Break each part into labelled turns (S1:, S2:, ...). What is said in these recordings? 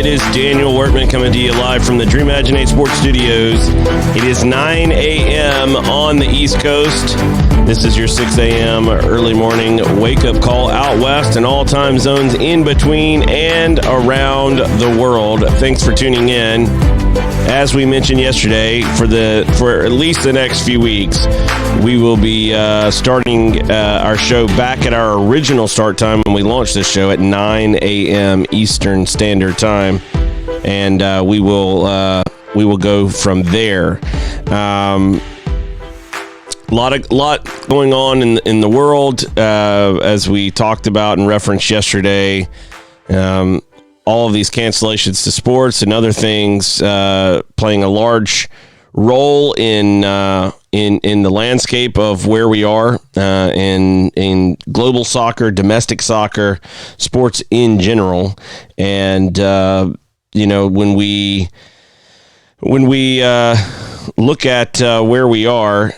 S1: It is Daniel Workman coming to you live from the Dreamimaginate Sports Studios. It is 9 a.m. on the East Coast. This is your 6 a.m. early morning wake-up call out west and all time zones in between and around the world. Thanks for tuning in. As we mentioned yesterday, for at least the next few weeks, we will be starting our show back at our original start time when we launched this show at 9 a.m. Eastern Standard Time, and we will go from there. Lot going on in the world, as we talked about and referenced yesterday. All of these cancellations to sports and other things playing a large role in the landscape of where we are in global soccer, domestic soccer, sports in general. And when we look at where we are,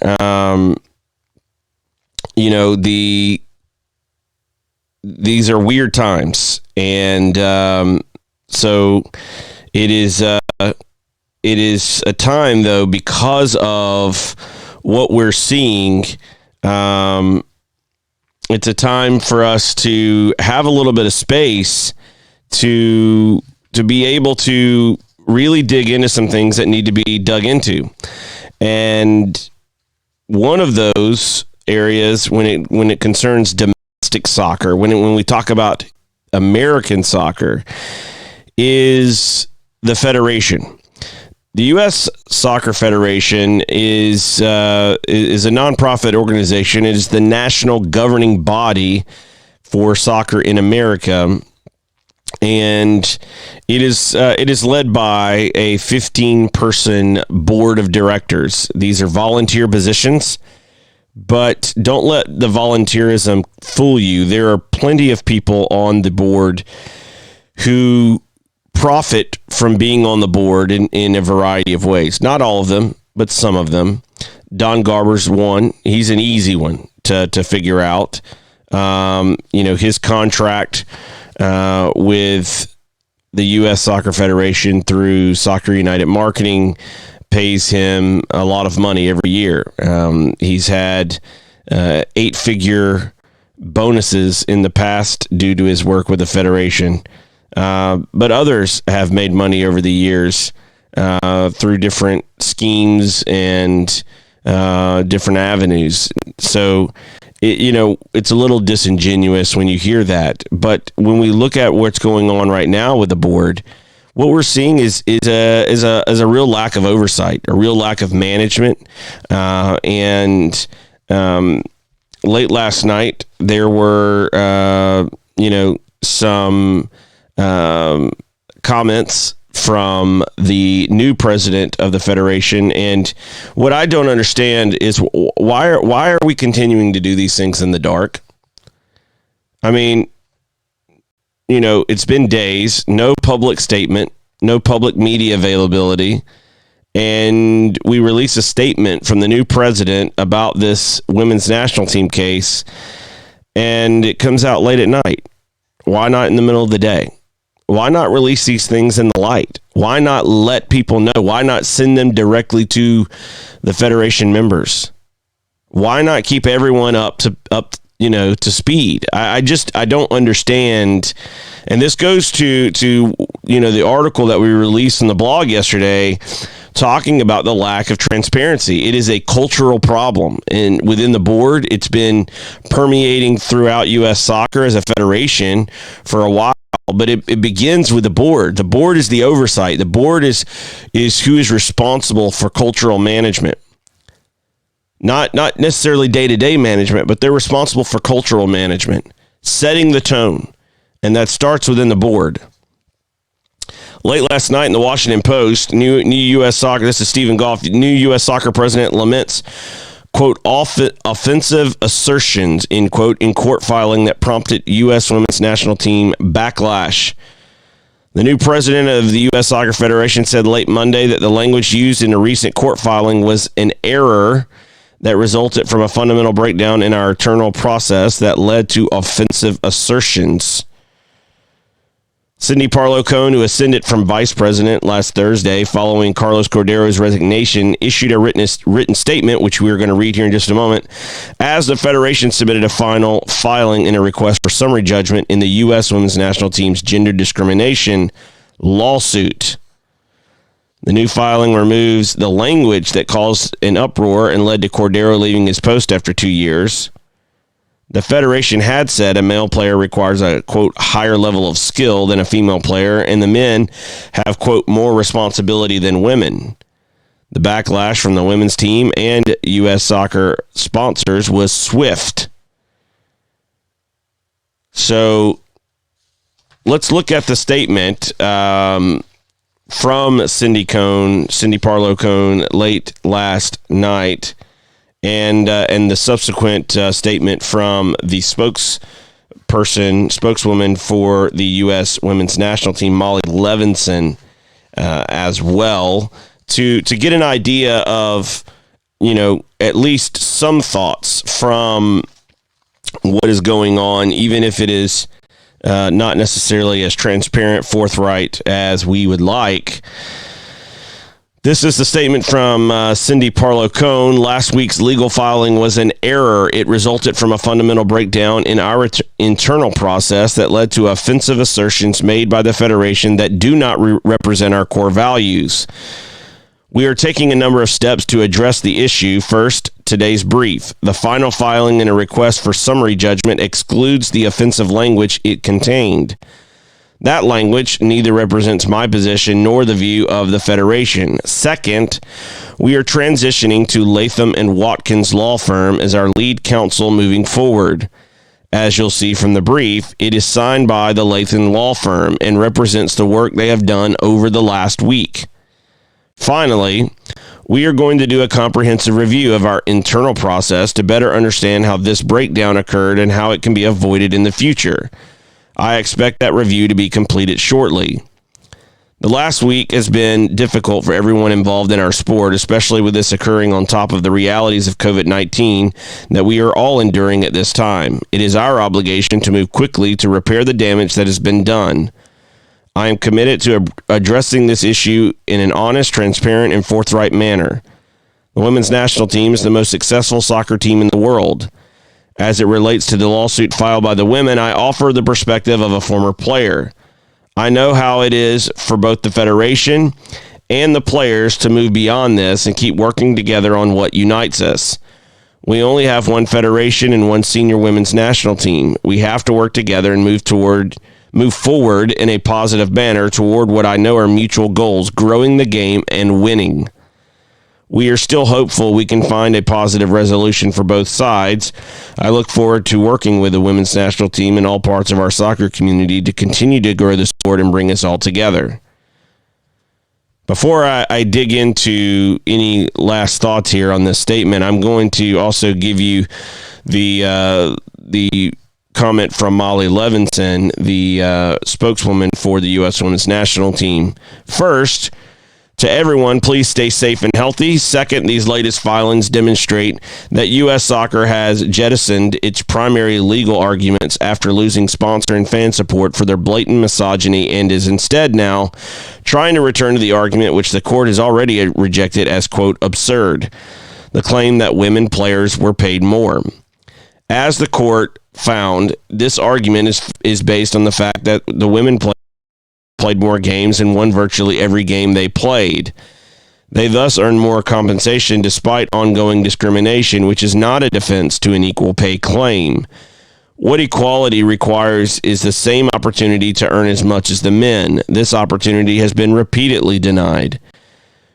S1: these are weird times, and so it is a time, though, because of what we're seeing. It's a time for us to have a little bit of space to be able to really dig into some things that need to be dug into, and one of those areas, when it concerns domestic soccer, when we talk about American soccer, is the federation. The U.S. Soccer Federation is a nonprofit organization. It is the national governing body for soccer in America, and it is led by a 15-person board of directors. These are volunteer positions. But don't let the volunteerism fool you. There are plenty of people on the board who profit from being on the board in a variety of ways. Not all of them, but some of them. Don Garber's one. He's an easy one to figure out. His contract with the U.S. Soccer Federation through Soccer United Marketing pays him a lot of money every year. He's had 8-figure bonuses in the past due to his work with the Federation. But others have made money over the years through different schemes and different avenues. So, it's a little disingenuous when you hear that. But when we look at what's going on right now with the board, what we're seeing is a real lack of oversight, a real lack of management, and late last night there were some comments from the new president of the Federation, and what I don't understand is why are we continuing to do these things in the dark? I mean, it's been days, no public statement, no public media availability, and we release a statement from the new president about this women's national team case, and it comes out late at night. Why not in the middle of the day? Why not release these things in the light? Why not let people know? Why not send them directly to the Federation members? Why not keep everyone up to speed? I don't understand. And this goes to the article that we released on the blog yesterday, talking about the lack of transparency. It is a cultural problem, and within the board, it's been permeating throughout U.S. soccer as a federation for a while. But it begins with the board. The board is the oversight. The board is who is responsible for cultural management. Not necessarily day-to-day management, but they're responsible for cultural management, setting the tone, and that starts within the board. Late last night in the Washington Post, new U.S. soccer, this is Stephen Goff, new U.S. soccer president laments, quote, offensive assertions, in quote, in court filing that prompted U.S. women's national team backlash. The new president of the U.S. Soccer Federation said late Monday that the language used in a recent court filing was an error that resulted from a fundamental breakdown in our internal process that led to offensive assertions. Cindy Parlow-Cohn, who ascended from vice president last Thursday following Carlos Cordero's resignation, issued a written statement, which we are going to read here in just a moment, as the Federation submitted a final filing in a request for summary judgment in the U.S. women's national team's gender discrimination lawsuit. The new filing removes the language that caused an uproar and led to Cordero leaving his post after 2 years. The Federation had said a male player requires a, quote, higher level of skill than a female player, and the men have, quote, more responsibility than women. The backlash from the women's team and U.S. soccer sponsors was swift. So let's look at the statement from Cindy Parlow-Cohn late last night. And the subsequent statement from the spokeswoman for the U.S. women's national team, Molly Levinson, as well, to get an idea of, at least some thoughts from what is going on, even if it is not necessarily as transparent, forthright as we would like. This is the statement from Cindy Parlow-Cohn. Last week's legal filing was an error. It resulted from a fundamental breakdown in our internal process that led to offensive assertions made by the Federation that do not represent our core values. We are taking a number of steps to address the issue. First, today's brief. The final filing in a request for summary judgment excludes the offensive language it contained. That language neither represents my position nor the view of the Federation. Second, we are transitioning to Latham and Watkins law firm as our lead counsel moving forward. As you'll see from the brief, it is signed by the Latham law firm and represents the work they have done over the last week. Finally, we are going to do a comprehensive review of our internal process to better understand how this breakdown occurred and how it can be avoided in the future. I expect that review to be completed shortly. The last week has been difficult for everyone involved in our sport, especially with this occurring on top of the realities of COVID-19 that we are all enduring at this time. It is our obligation to move quickly to repair the damage that has been done. I am committed to addressing this issue in an honest, transparent, and forthright manner. The women's national team is the most successful soccer team in the world. As it relates to the lawsuit filed by the women, I offer the perspective of a former player. I know how it is for both the Federation and the players to move beyond this and keep working together on what unites us. We only have one federation and one senior women's national team. We have to work together and move forward in a positive manner toward what I know are mutual goals, growing the game and winning. We are still hopeful we can find a positive resolution for both sides. I look forward to working with the women's national team and all parts of our soccer community to continue to grow the sport and bring us all together. Before I dig into any last thoughts here on this statement, I'm going to also give you the comment from Molly Levinson, the spokeswoman for the U.S. women's national team. First, to everyone, please stay safe and healthy. Second, these latest filings demonstrate that U.S. soccer has jettisoned its primary legal arguments after losing sponsor and fan support for their blatant misogyny and is instead now trying to return to the argument which the court has already rejected as, quote, absurd, the claim that women players were paid more. As the court found, this argument is based on the fact that the women played more games and won virtually every game they played. They thus earned more compensation despite ongoing discrimination, which is not a defense to an equal pay claim. What equality requires is the same opportunity to earn as much as the men. This opportunity has been repeatedly denied.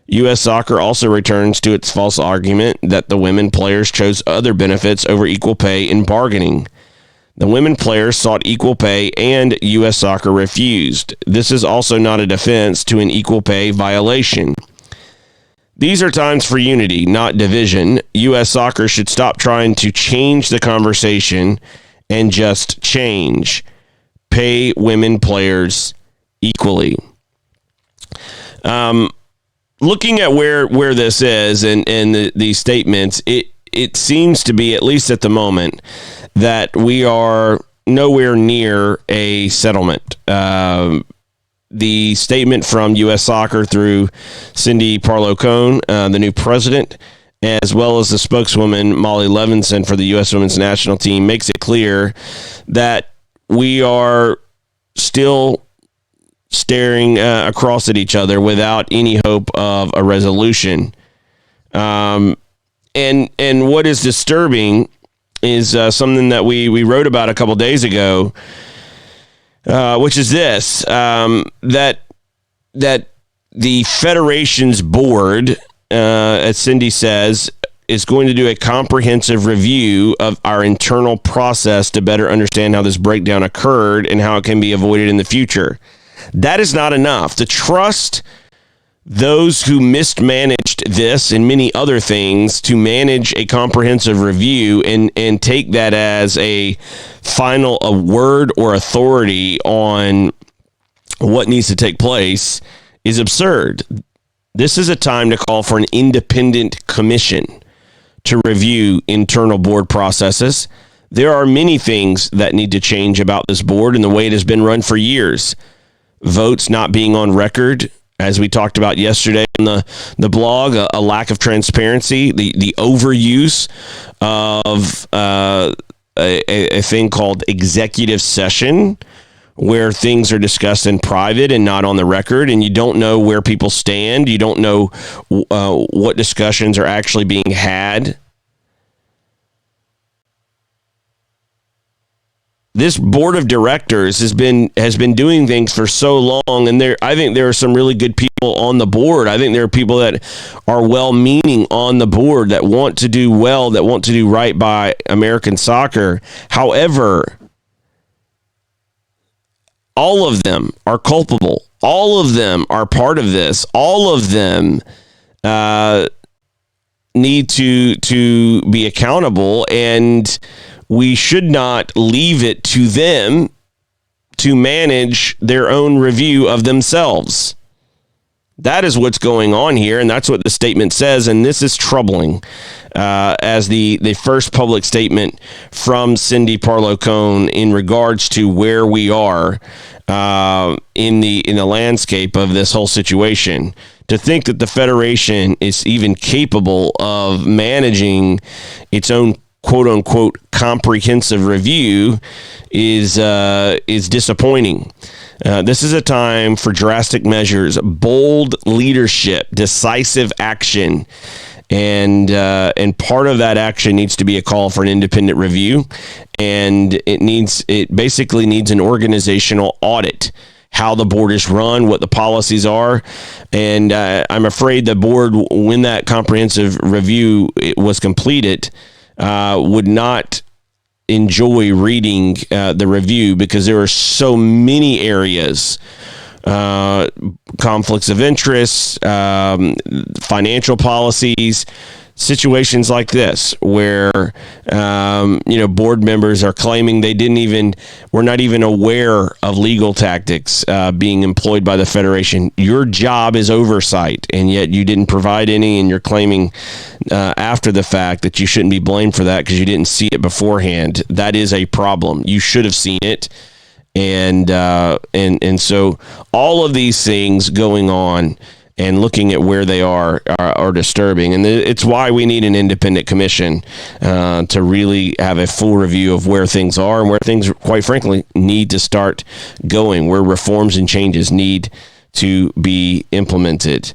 S1: U.S. Soccer also returns to its false argument that the women players chose other benefits over equal pay in bargaining. The women players sought equal pay and U.S. Soccer refused. This is also not a defense to an equal pay violation. These are times for unity, not division. U.S. Soccer should stop trying to change the conversation and just change. Pay women players equally. Looking at where this is and these statements, it seems to be, at least at the moment, that we are nowhere near a settlement. the statement from U.S. Soccer through Cindy Parlow-Cone, the new president, as well as the spokeswoman, Molly Levinson, for the U.S. Women's National Team, makes it clear that we are still staring across at each other without any hope of a resolution. And what is disturbing is something that we wrote about a couple days ago, which is this, that the Federation's board, as Cindy says, is going to do a comprehensive review of our internal process to better understand how this breakdown occurred and how it can be avoided in the future. That is not enough. To trust those who mismanaged this and many other things to manage a comprehensive review and take that as a final word or authority on what needs to take place is absurd. This is a time to call for an independent commission to review internal board processes. There are many things that need to change about this board and the way it has been run for years. Votes not being on record, as we talked about yesterday in the blog, a lack of transparency, the overuse of a thing called executive session, where things are discussed in private and not on the record, and you don't know where people stand. You don't know what discussions are actually being had. This board of directors has been doing things for so long, and I think there are some really good people on the board. I think there are people that are well-meaning on the board that want to do well, that want to do right by American soccer. However, all of them are culpable. All of them are part of this. All of them need to be accountable, and we should not leave it to them to manage their own review of themselves. That is what's going on here, and that's what the statement says, and this is troubling as the first public statement from Cindy Parlow-Cone in regards to where we are in the landscape of this whole situation. To think that the Federation is even capable of managing its own quote-unquote comprehensive review is disappointing. This is a time for drastic measures, bold leadership, decisive action, and part of that action needs to be a call for an independent review, and it basically needs an organizational audit. How the board is run, what the policies are, and I'm afraid the board, when that comprehensive review was completed, would not enjoy reading the review, because there are so many areas, conflicts of interest, financial policies, situations like this where board members are claiming they were not even aware of legal tactics being employed by the Federation. Your job is oversight, and yet you didn't provide any, and you're claiming after the fact that you shouldn't be blamed for that because you didn't see it beforehand. That is a problem. You should have seen it. And so all of these things going on and looking at where they are disturbing. And it's why we need an independent commission to really have a full review of where things are and where things, quite frankly, need to start going, where reforms and changes need to be implemented.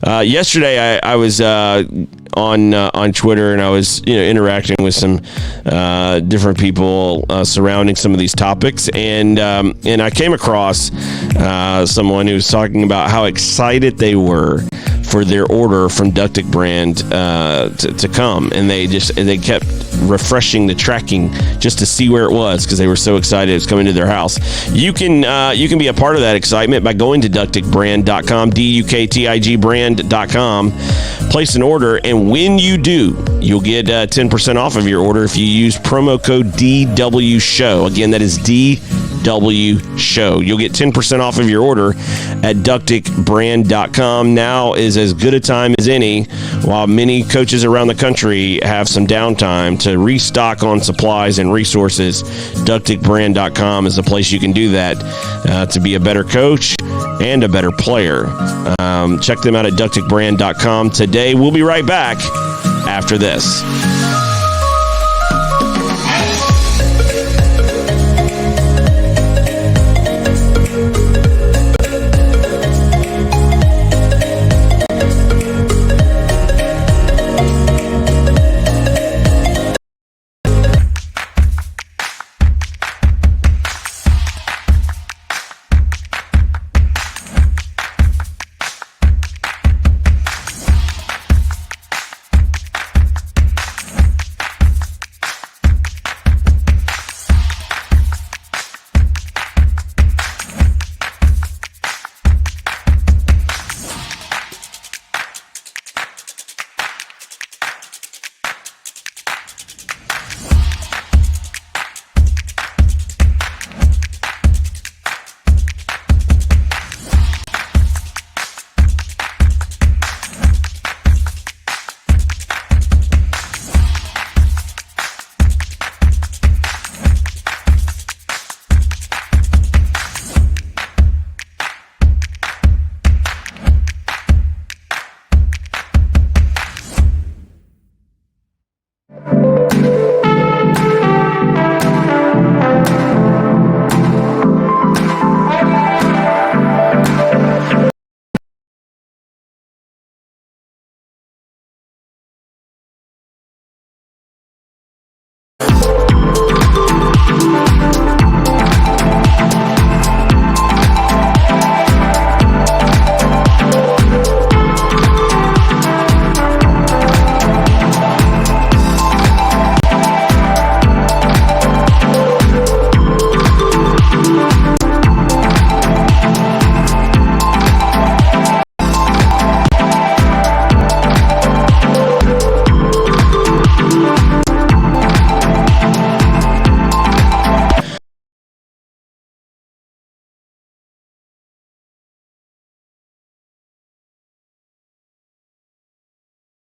S1: Yesterday, I was on Twitter, and I was interacting with some different people surrounding some of these topics, and I came across someone who was talking about how excited they were for their order from Ductic brand to come, and they kept refreshing the tracking just to see where it was because they were so excited it was coming to their house. You can be a part of that excitement by going to ducticbrand.com, DUKTIG brand.com, place an order, and when you do, you'll get 10% off of your order if you use promo code DWSHOW. Again, that is DWSHOW. Show. You'll get 10% off of your order at ducticbrand.com. Now is as good a time as any, while many coaches around the country have some downtime, to restock on supplies and resources. Ducticbrand.com is the place you can do that to be a better coach and a better player. Check them out at ducticbrand.com today. We'll be right back after this.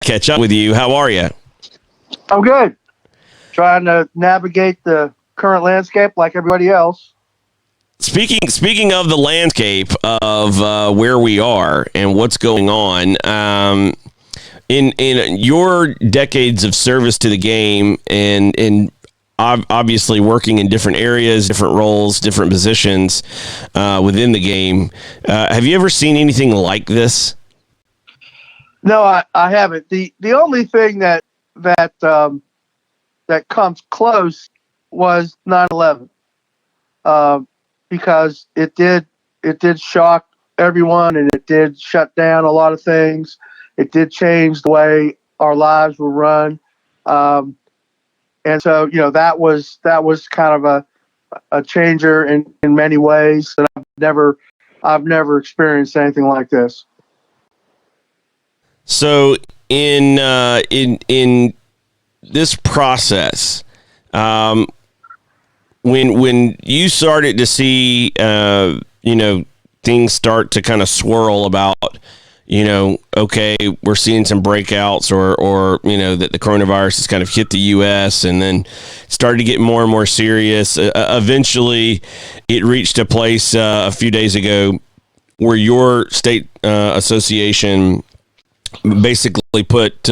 S1: Catch up with you. How are you?
S2: I'm good. Trying to navigate the current landscape like everybody else.
S1: Speaking of the landscape of where we are and what's going on, in your decades of service to the game and obviously working in different areas, different roles, different positions within the game, have you ever seen anything like this?
S2: No, I haven't. The only thing that comes close was 9/11, because it did shock everyone, and it did shut down a lot of things. It did change the way our lives were run, and so that was kind of a changer in many ways. And I've never experienced anything like this.
S1: So in this process, when you started to see things start to kind of swirl about, okay, we're seeing some breakouts, or that the coronavirus has kind of hit the U.S. and then started to get more and more serious. Eventually, it reached a place a few days ago where your state association basically put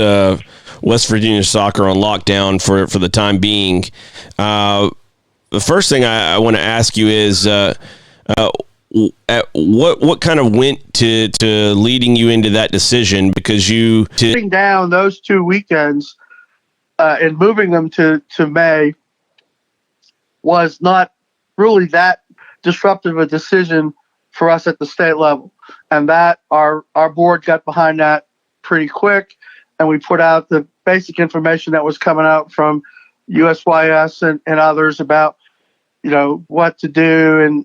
S1: West Virginia soccer on lockdown for the time being. The first thing I want to ask you is what kind of went to leading you into that decision? Because
S2: putting down those 2 weekends and moving them to May was not really that disruptive a decision for us at the state level, and that our board got behind that pretty quick, and we put out the basic information that was coming out from USYS and others about what to do and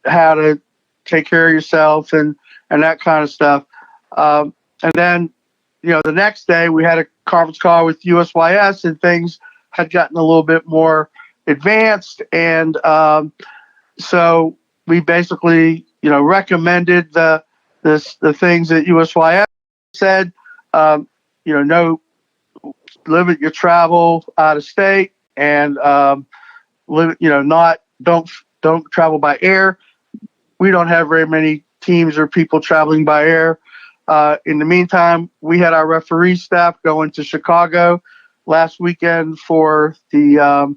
S2: how to take care of yourself and that kind of stuff. And then the next day we had a conference call with USYS, and things had gotten a little bit more advanced, and So we basically, recommended the things that USYF said. No, limit your travel out of state, and limit, not don't travel by air. We don't have very many teams or people traveling by air. In the meantime, we had our referee staff going to Chicago last weekend for the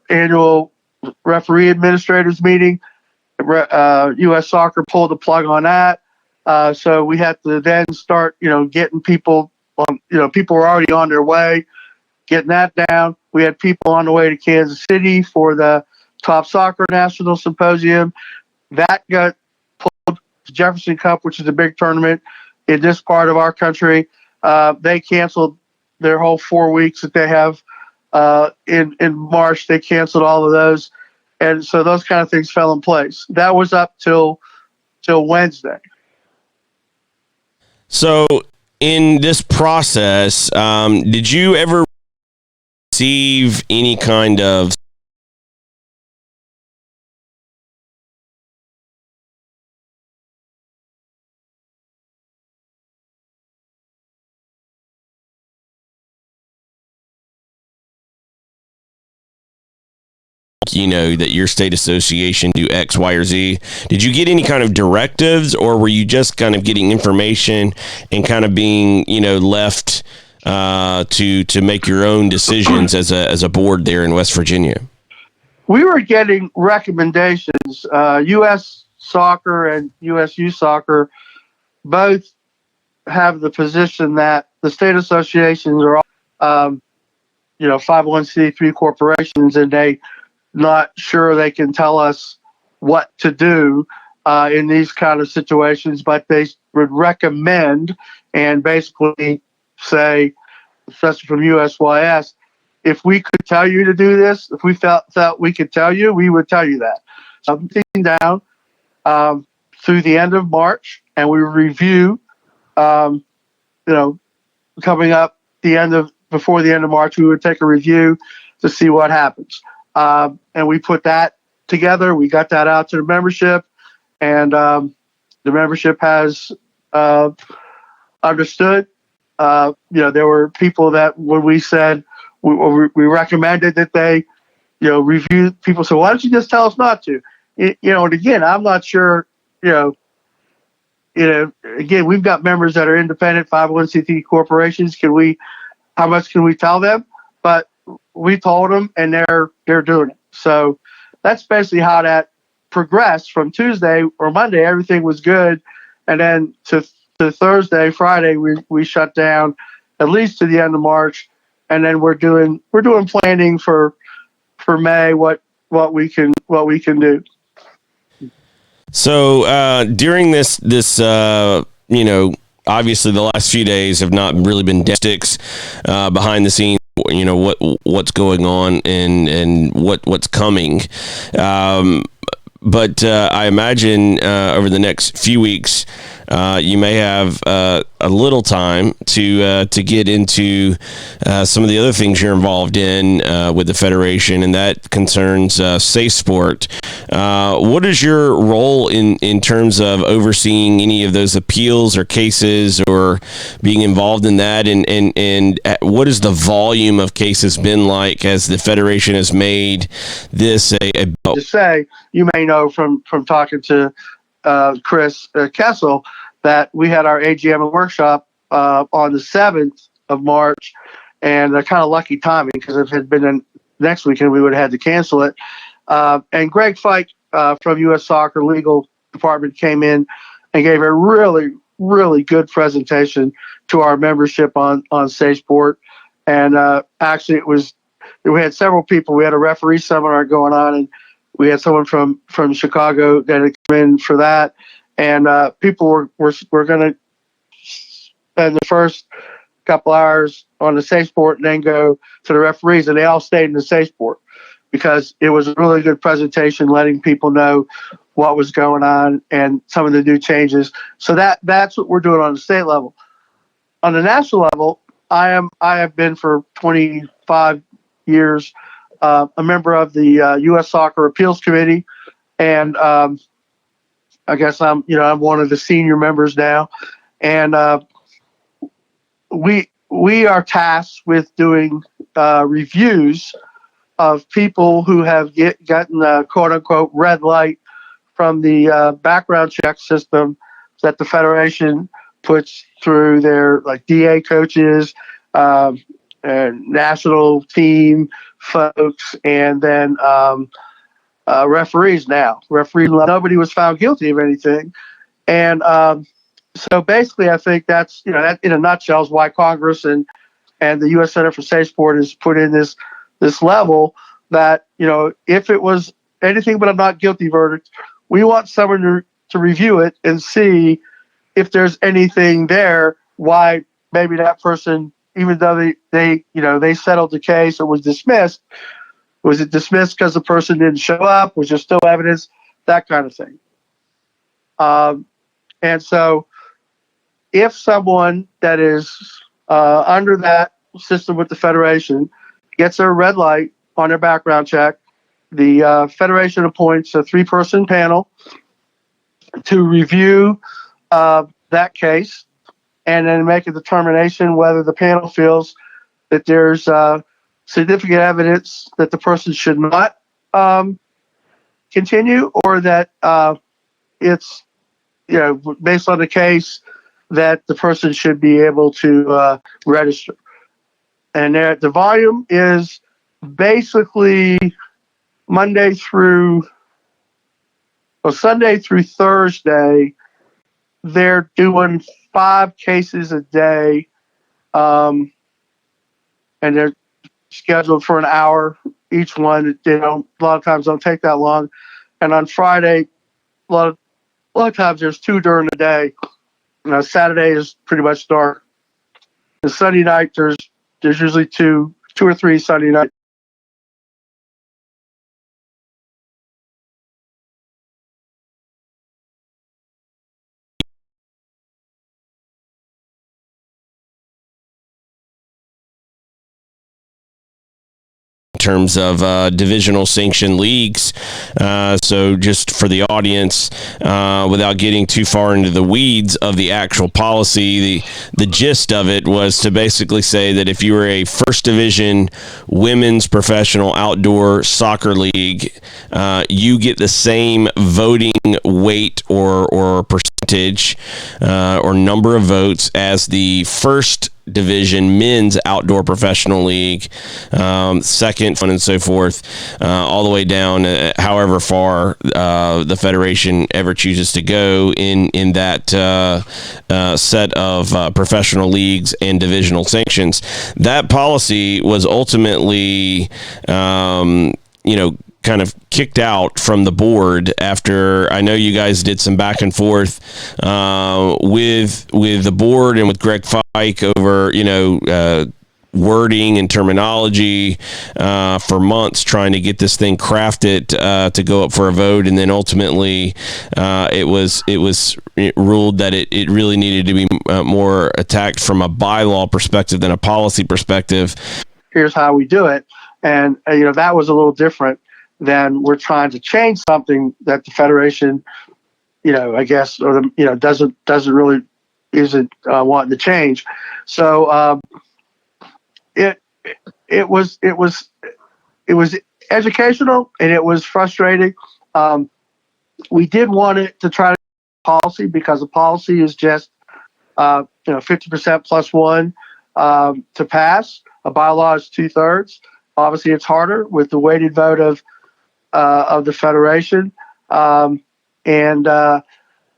S2: annual referee administrators meeting. U.S. Soccer pulled the plug on that. So we had to then start, getting people on, people were already on their way, getting that down. We had people on the way to Kansas City for the Top Soccer National Symposium. That got pulled. The Jefferson Cup, which is a big tournament in this part of our country, they canceled their whole 4 weeks that they have in March. They canceled all of those, and so those kind of things fell in place. That was up till Wednesday.
S1: So in this process, did you ever receive any kind of that your state association do X, Y, or Z? Did you get any kind of directives, or were you just kind of getting information and kind of being, left to make your own decisions as a board there in West Virginia?
S2: We were getting recommendations. U.S. Soccer and USU Soccer both have the position that the state associations are all, 501c3 corporations, and they not sure they can tell us what to do in these kind of situations, but they would recommend and basically say, especially from USYS, if we could tell you to do this, if we felt we could tell you, we would tell you that. Something down through the end of March, and we review, coming up before the end of March, we would take a review to see what happens. And we put that together. We got that out to the membership, and the membership has understood. There were people that when we said we recommended that they, review, people said, why don't you just tell us not to? And again, I'm not sure, again, we've got members that are independent 501c3 corporations. How much can we tell them? But we told them, and they're doing it. So that's basically how that progressed from Tuesday or Monday. Everything was good, and then to Thursday, Friday, we shut down at least to the end of March, and then we're doing planning for May what we can do.
S1: So during this obviously the last few days have not really been sticks behind the scenes. What's going on and what's coming. But I imagine over the next few weeks, you may have a little time to get into some of the other things you're involved in with the Federation, and that concerns Safe Sport. What is your role in terms of overseeing any of those appeals or cases, or being involved in that? And what has the volume of cases been like as the Federation has made this a
S2: to say, you may know from talking to Chris Kessel that we had our AGM and workshop on the 7th of March, and kind of lucky timing, because if it had been in next weekend, we would have had to cancel it. And Greg Fike from U.S. Soccer Legal Department came in and gave a really, really good presentation to our membership on Safe Sport. And actually, we had several people. We had a referee seminar going on, and we had someone from Chicago that had come in for that. And people were going to spend the first couple hours on the Safe Sport and then go to the referees, and they all stayed in the Safe Sport because it was a really good presentation, letting people know what was going on and some of the new changes. So that's what we're doing on the state level. On the national level, I have been for 25 years a member of the U.S. Soccer Appeals Committee, and I guess I'm one of the senior members now, and we are tasked with doing reviews of people who have gotten a quote unquote red light from the background check system that the Federation puts through their like DA coaches, and national team folks, and then referees. Nobody was found guilty of anything, and so basically, I think that's that in a nutshell is why Congress and the U.S. Center for Safe Sport has put in this level that if it was anything but a not guilty verdict, we want someone to review it and see if there's anything there why maybe that person, even though they settled the case or was dismissed, was it dismissed because the person didn't show up? Was there still evidence? That kind of thing. And so if someone that is under that system with the Federation gets a red light on their background check, the Federation appoints a 3-person panel to review that case and then make a determination whether the panel feels that there's significant evidence that the person should not continue, or that it's based on the case that the person should be able to register. And the volume is basically Sunday through Thursday. They're doing 5 cases a day, and they're scheduled for an hour each one. They don't, a lot of times don't take that long. And on Friday, a lot of times there's 2 during the day. Saturday is pretty much dark. And Sunday night there's usually two or three Sunday nights.
S1: Terms of divisional sanction leagues. So just for the audience, without getting too far into the weeds of the actual policy, the gist of it was to basically say that if you were a first division women's professional outdoor soccer league, you get the same voting weight or percentage or number of votes as the first division men's outdoor professional league, second, so on and so forth, all the way down, however far the Federation ever chooses to go in that set of professional leagues and divisional sanctions. That policy was ultimately, kind of kicked out from the board after I know you guys did some back and forth with the board and with Greg Fike over wording and terminology for months, trying to get this thing crafted to go up for a vote, and then ultimately it was ruled that it really needed to be more attacked from a bylaw perspective than a policy perspective.
S2: Here's how we do it, and that was a little different than we're trying to change something that the Federation, I guess, or doesn't really isn't wanting to change. So it was educational and it was frustrating. We did want it to try to policy, because the policy is just 50% plus 1 to pass. A bylaw is 2/3. Obviously, it's harder with the weighted vote of the Federation, and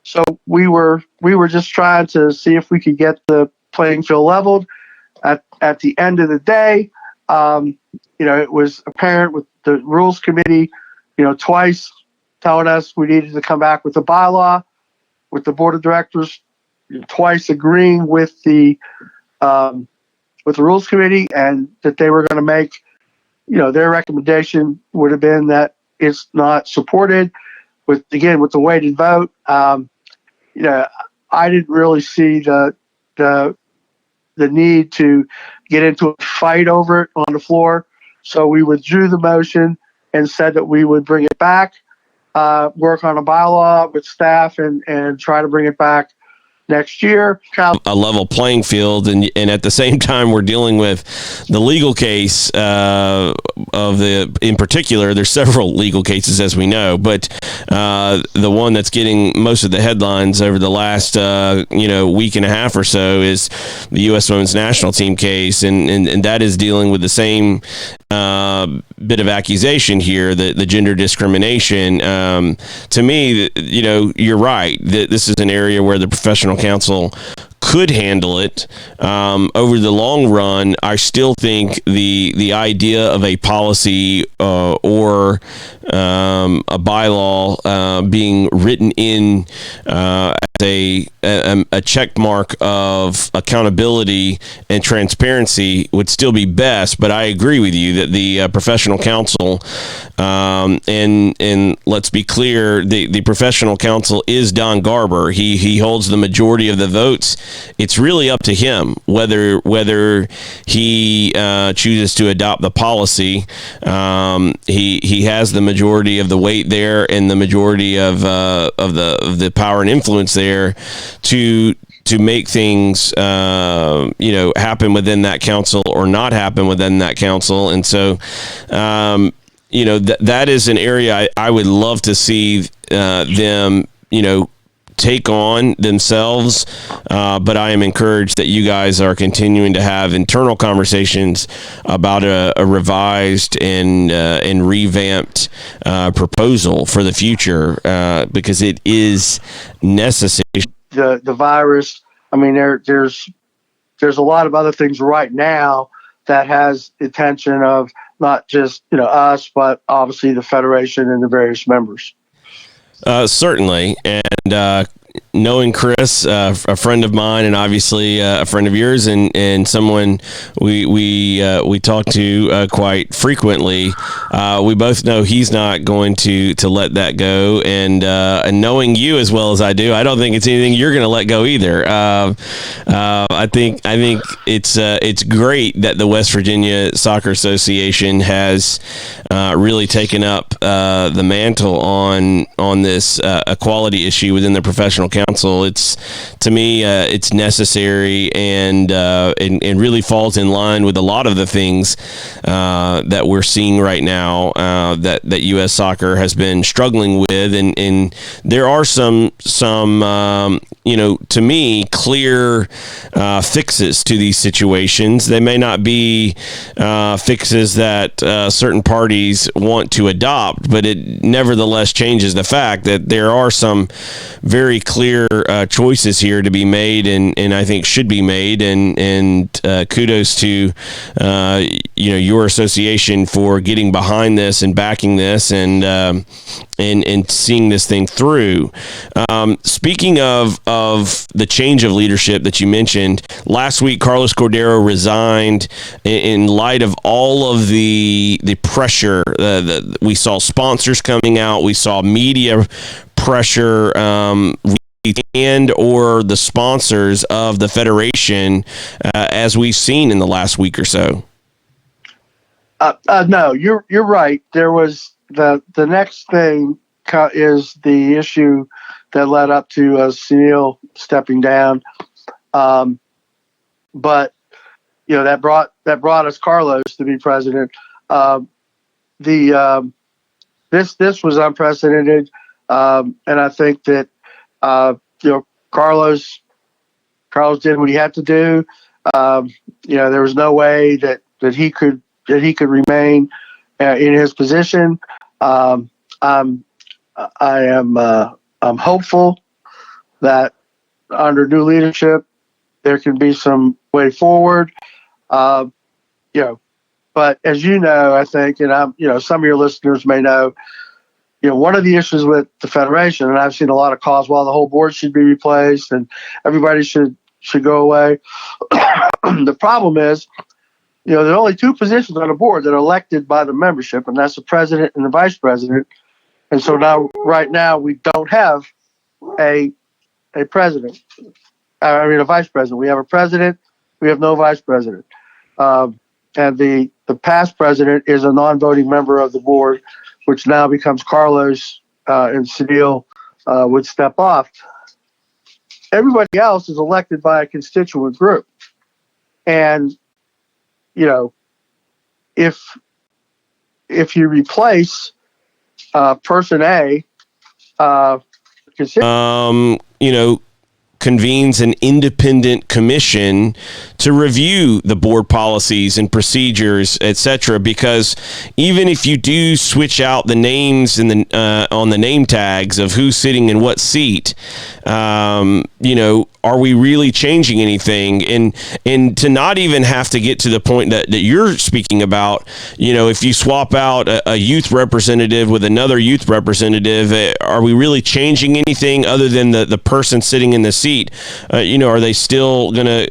S2: so we were just trying to see if we could get the playing field leveled. At the end of the day, it was apparent with the Rules Committee, twice telling us we needed to come back with a bylaw, with the Board of Directors twice agreeing with the Rules Committee, and that they were going to make, their recommendation would have been that it's not supported with the weighted vote. I didn't really see the need to get into a fight over it on the floor. So we withdrew the motion and said that we would bring it back, work on a bylaw with staff, and try to bring it back next year.
S1: A level playing field, and at the same time we're dealing with the legal case in particular. There's several legal cases, as we know, but the one that's getting most of the headlines over the last week and a half or so is the U.S. Women's National Team case, and that is dealing with the same bit of accusation here, the gender discrimination. To me, you're right. This is an area where the professional counsel could handle it. Over the long run, I still think the idea of a policy or a bylaw being written in as a check mark of accountability and transparency would still be best. But I agree with you that the professional counsel, and let's be clear, the professional counsel is Don Garber. He holds the majority of the votes. It's really up to him whether he chooses to adopt the policy. He has the majority of the weight there and the majority of the power and influence there to make things happen within that council or not happen within that council. And so that is an area I would love to see them take on themselves, but I am encouraged that you guys are continuing to have internal conversations about a revised and revamped proposal for the future, because it is necessary.
S2: The virus. I mean, there's a lot of other things right now that has the attention of not just us, but obviously the Federation and the various members.
S1: Certainly, and knowing Chris, a friend of mine, and obviously a friend of yours, and someone we talk to quite frequently, we both know he's not going to let that go. And knowing you as well as I do, I don't think it's anything you're going to let go either. I think it's great that the West Virginia Soccer Association has really taken up the mantle on this equality issue within the professional council. It's, to me, it's necessary and really falls in line with a lot of the things that we're seeing right now that U.S. soccer has been struggling with, and there are some to me, clear fixes to these situations. They may not be fixes that certain parties want to adopt, but it nevertheless changes the fact that there are some very clear choices here to be made, and I think should be made. And kudos to your association for getting behind this and backing this and seeing this thing through. Speaking of the change of leadership that you mentioned, last week Carlos Cordero resigned in light of all of the pressure. We saw sponsors coming out, we saw media pressure, and or the sponsors of the Federation, as we've seen in the last week or so.
S2: No, you're right. There was the next thing is the issue that led up to Sunil stepping down, but that brought us Carlos to be president. This was unprecedented, and I think that Carlos did what he had to do. There was no way that he could remain in his position. I'm hopeful that under new leadership there can be some way forward. But as I think, and some of your listeners may know, one of the issues with the Federation, and I've seen a lot of calls, well, the whole board should be replaced and everybody should go away. The problem is, there are only two positions on the board that are elected by the membership, and that's the president and the vice president. And so right now, we don't have a president. A vice president. We have a president. We have no vice president. And the the past president is a non-voting member of the board, which now becomes Carlos, and Sunil would step off. Everybody else is elected by a constituent group. And, if you replace person A,
S1: convenes an independent commission to review the board policies and procedures, etc. Because even if you do switch out the names in the on the name tags of who's sitting in what seat, are we really changing anything? And to not even have to get to the point that you're speaking about, if you swap out a youth representative with another youth representative, are we really changing anything other than the person sitting in the seat? Are they still going to,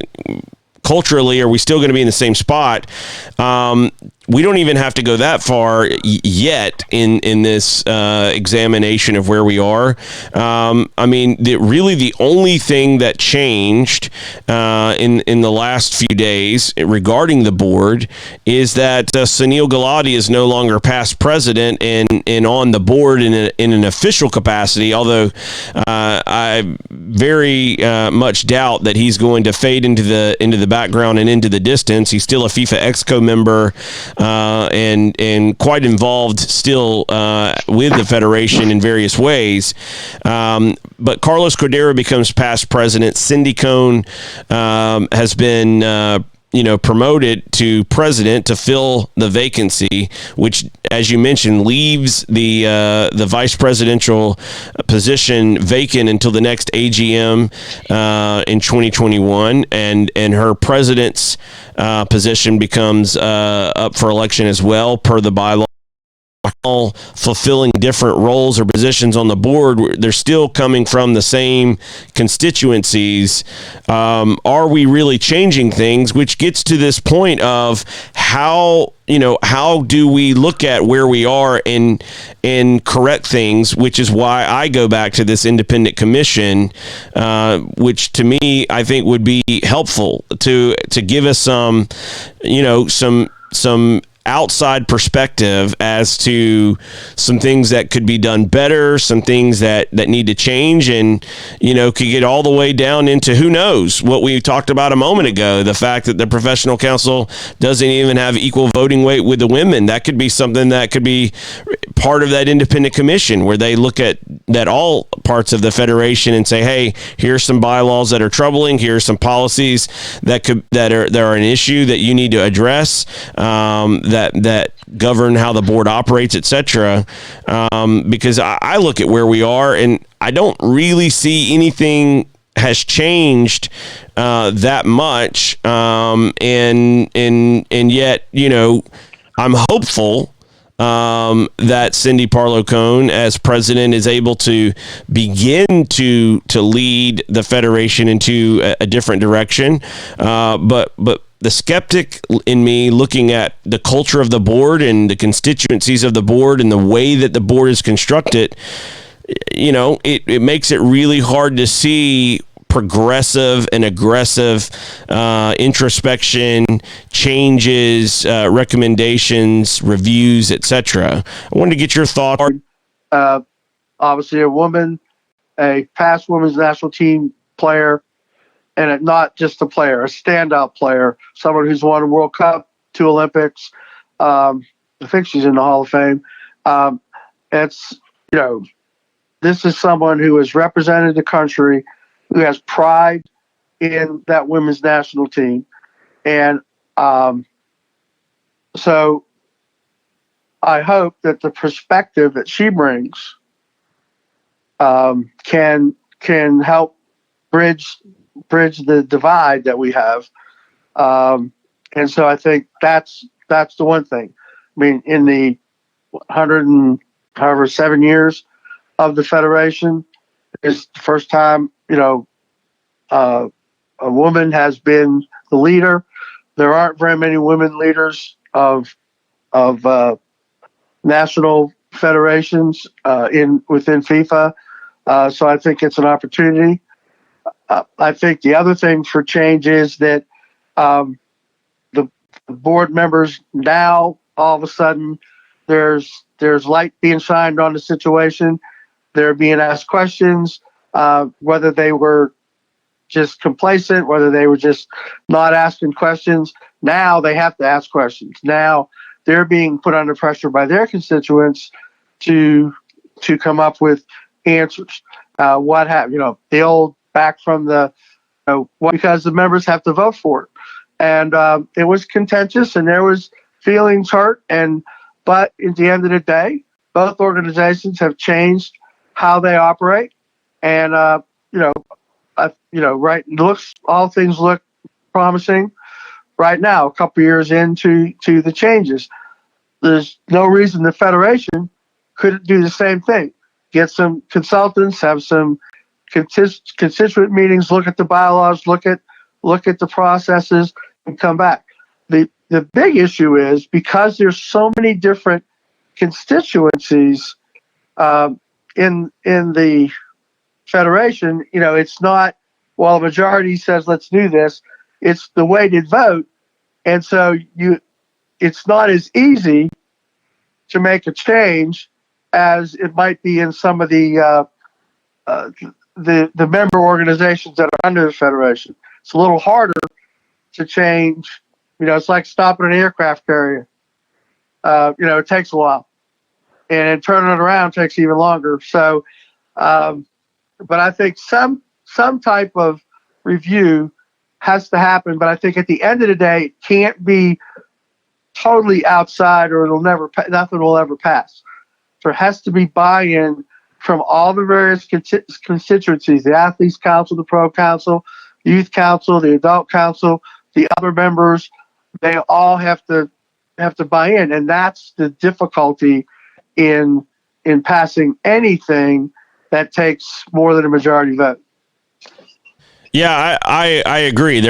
S1: culturally, are we still going to be in the same spot? We don't even have to go that far yet in this examination of where we are. Really the only thing that changed in the last few days regarding the board is that Sunil Gulati is no longer past president and on the board in an official capacity, although I very much doubt that he's going to fade into the background and into the distance. He's still a FIFA Exco member, and quite involved still with the federation in various ways. But Carlos Cordero becomes past president. Cindy Cone has been promoted to president to fill the vacancy, which, as you mentioned, leaves the vice presidential position vacant until the next AGM in 2021, and her president's position becomes up for election as well, per the bylaw. All fulfilling different roles or positions on the board, they're still coming from the same constituencies. Are we really changing things? Which gets to this point of how do we look at where we are and correct things, which is why I go back to this independent commission, which to me I think would be helpful to give us some outside perspective as to some things that could be done better, some things that need to change, and could get all the way down into who knows what we talked about a moment ago, the fact that the professional council doesn't even have equal voting weight with the women. That could be something that could be part of that independent commission, where they look at that all parts of the federation and say, hey, here's some bylaws that are troubling, here's some policies that are an issue that you need to address, that govern how the board operates, etc. Because I look at where we are and I don't really see anything has changed that much, and yet I'm hopeful that Cindy Parlow Cone, as president, is able to begin to lead the federation into a different direction. But the skeptic in me, looking at the culture of the board and the constituencies of the board and the way that the board is constructed, it makes it really hard to see progressive and aggressive introspection, changes, recommendations, reviews, etc. I wanted to get your thoughts.
S2: Obviously, a woman, a past women's national team player, and not just a player, a standout player, someone who's won a World Cup, 2 Olympics. I think she's in the Hall of Fame. This is someone who has represented the country, who has pride in that women's national team. And so I hope that the perspective that she brings can help bridge the divide that we have. And so I think that's the one thing. I mean, in the 107 years of the Federation, it's the first time, a woman has been the leader. There aren't very many women leaders of national federations within FIFA. So I think it's an opportunity. I think the other thing for change is that the board members now, all of a sudden, there's light being shined on the situation. They're being asked questions, whether they were just complacent, whether they were just not asking questions. Now they have to ask questions. Now they're being put under pressure by their constituents to come up with answers. What happened? The old back from the because the members have to vote for it, and it was contentious, and there was feelings hurt, but at the end of the day, both organizations have changed how they operate, and all things look promising right now. A couple years into the changes, there's no reason the Federation couldn't do the same thing. Get some consultants, have some constituent meetings, look at the bylaws, look at the processes, and come back. The big issue is because there's so many different constituencies in the Federation. It's not, well, a majority says let's do this. It's the weighted vote, and so it's not as easy to make a change as it might be in some of the member organizations that are under the Federation. It's a little harder to change. It's like stopping an aircraft carrier. It takes a while, and turning it around takes even longer. So, but I think some type of review has to happen. But I think at the end of the day, it can't be totally outside, or nothing will ever pass. There has to be buy-in from all the various constituencies: the athletes council, the pro council, youth council, the adult council, the other members. They all have to buy in, and that's the difficulty in passing anything that takes more than a majority vote.
S1: Yeah, I agree.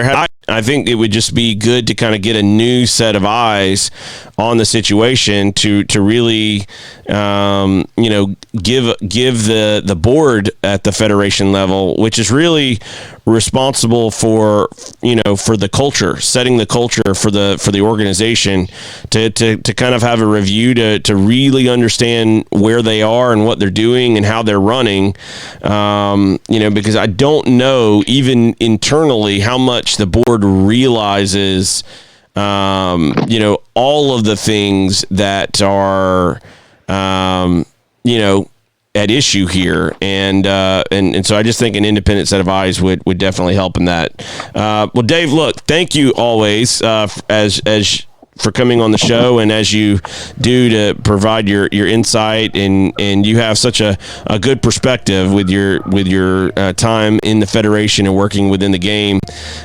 S1: I think it would just be good to kind of get a new set of eyes on the situation to really, give the board at the Federation level, which is really responsible for the culture, setting the culture for the organization, to kind of have a review to really understand where they are and what they're doing and how they're running. Because I don't know even internally how much the board realizes, all of the things that are, at issue here, and so I just think an independent set of eyes would definitely help in that. Well, Dave, look, thank you always as for coming on the show, and as you do to provide your insight, and you have such a good perspective with your time in the Federation and working within the game,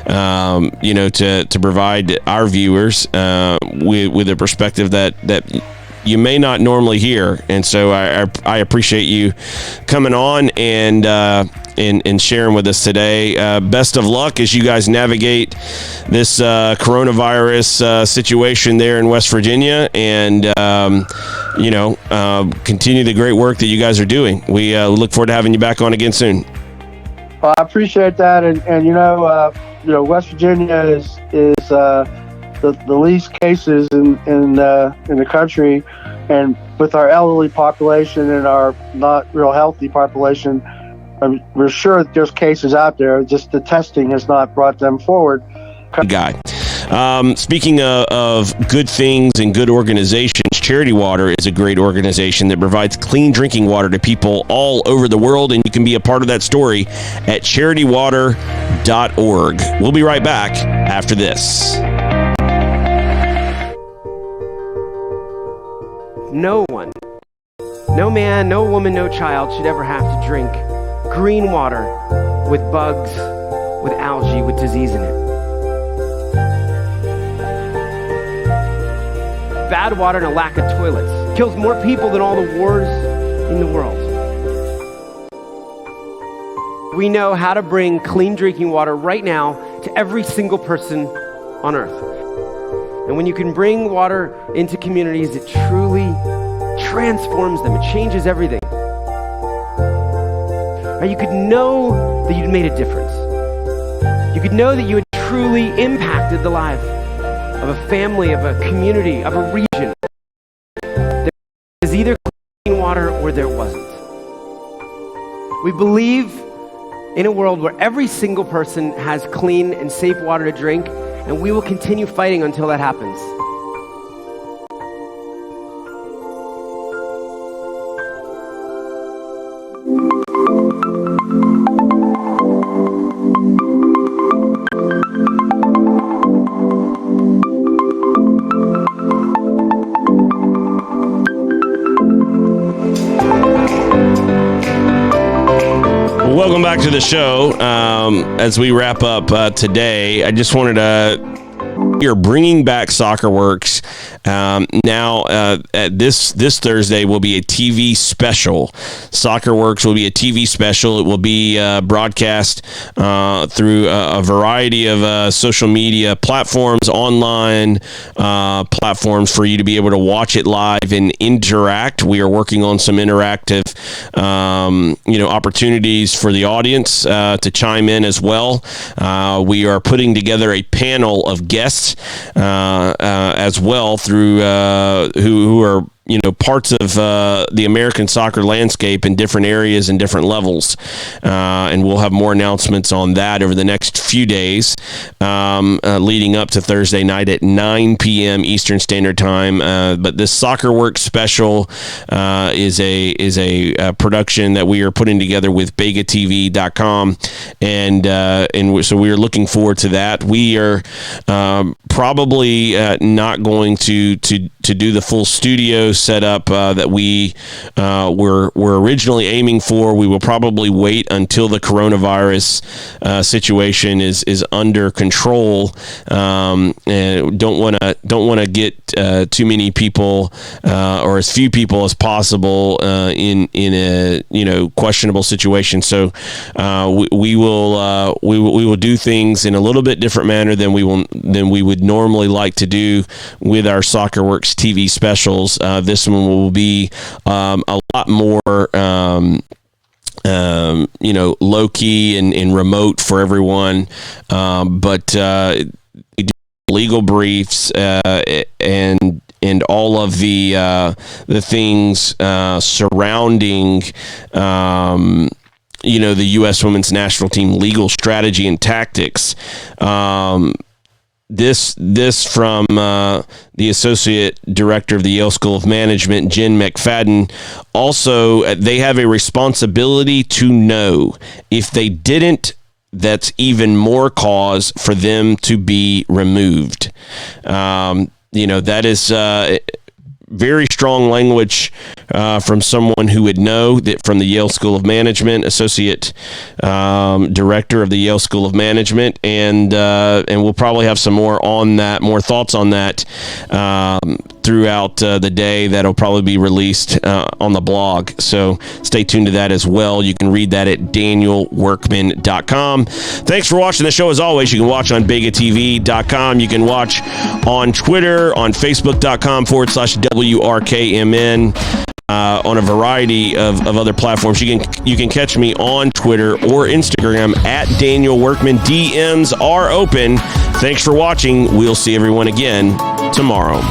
S1: to provide our viewers with a perspective that you may not normally hear. And so I appreciate you coming on and sharing with us today. Best of luck as you guys navigate this coronavirus situation there in West Virginia, and continue the great work that you guys are doing. We look forward to having you back on again soon.
S2: Well, I appreciate that, and West Virginia is the least cases in the country, and with our elderly population and our not real healthy population, we're sure that there's cases out there. Just the testing has not brought them forward.
S1: Guy. Speaking of good things and good organizations, Charity Water is a great organization that provides clean drinking water to people all over the world, and you can be a part of that story at charitywater.org. We'll be right back after this.
S3: No one, no man, no woman, no child should ever have to drink green water with bugs, with algae, with disease in it. Bad water and a lack of toilets kills more people than all the wars in the world. We know how to bring clean drinking water right now to every single person on earth. And when you can bring water into communities, it truly transforms them. It changes everything. Or you could know that you'd made a difference. You could know that you had truly impacted the life of a family, of a community, of a region. There was either clean water or there wasn't. We believe in a world where every single person has clean and safe water to drink, and we will continue fighting until that happens.
S1: Welcome back to the show. As we wrap up today, I just wanted to you're bringing back SoccerWorks. Now, this Thursday will be a TV special. SoccerWorks will be a TV special. It will be broadcast through a variety of social media platforms, online platforms for you to be able to watch it live and interact. We are working on some interactive, opportunities for the audience to chime in as well. We are putting together a panel of guests as well through who are parts of the American soccer landscape in different areas and different levels. And we'll have more announcements on that over the next few days, leading up to Thursday night at 9 p.m. Eastern Standard Time. But this SoccerWorks special is a production that we are putting together with BegaTV.com. And so we are looking forward to that. We are probably not going to do the full studio setup that we were originally aiming for. We will probably wait until the coronavirus situation is under control, and don't want to get too many people or as few people as possible in a questionable situation. So we will do things in a little bit different manner than we would normally like to do with our SoccerWorks TV specials. This one will be a lot more low key and remote for everyone, but we do legal briefs and all of the things surrounding the U.S. Women's National Team legal strategy and tactics. This from the Associate Director of the Yale School of Management, Jen McFadden. Also, they have a responsibility to know. If they didn't, that's even more cause for them to be removed. That is very strong language from someone who would know that from the Yale School of Management, Associate Director of the Yale School of Management, and we'll probably have some more thoughts on that throughout the day. That'll probably be released on the blog. So stay tuned to that as well. You can read that at danielworkman.com. Thanks for watching the show. As always, you can watch on BegaTV.com. You can watch on Twitter, on Facebook.com/WRKMN. On a variety of other platforms. You can catch me on Twitter or Instagram at Daniel Workman. DMs are open. Thanks for watching. We'll see everyone again tomorrow.